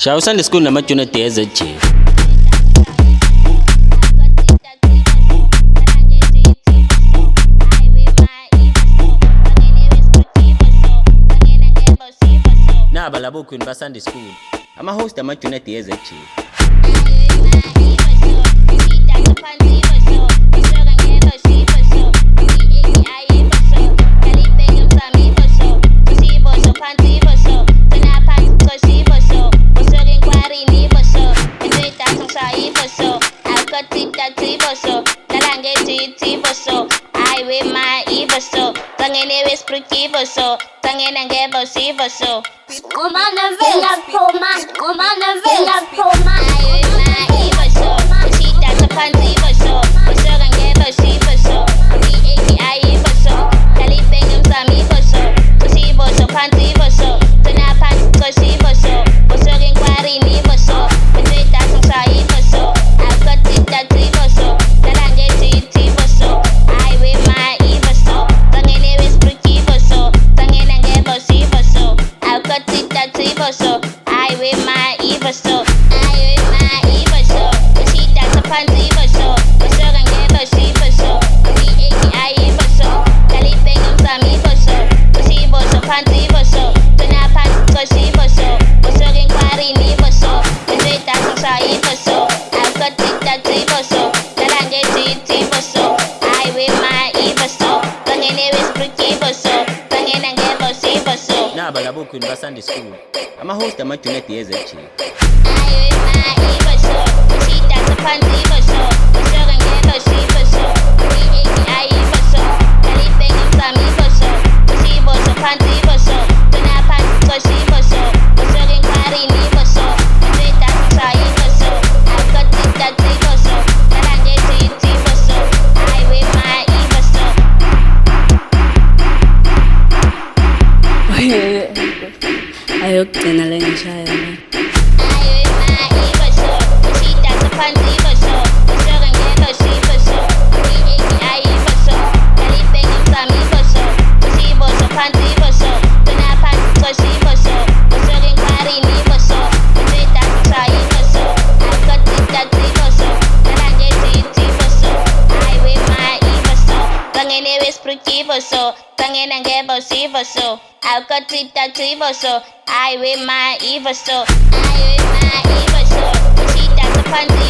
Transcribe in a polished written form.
Shall Sunday school na matuna DsZ. Na balabo kun ba Sunday school. Ama host ama matuna DsZ. Na balabo kun ba Sunday school. Ama host ama matuna DsZ. Ayok tinalay siya yun. I've got it so I with my evil so I with my evil so she does the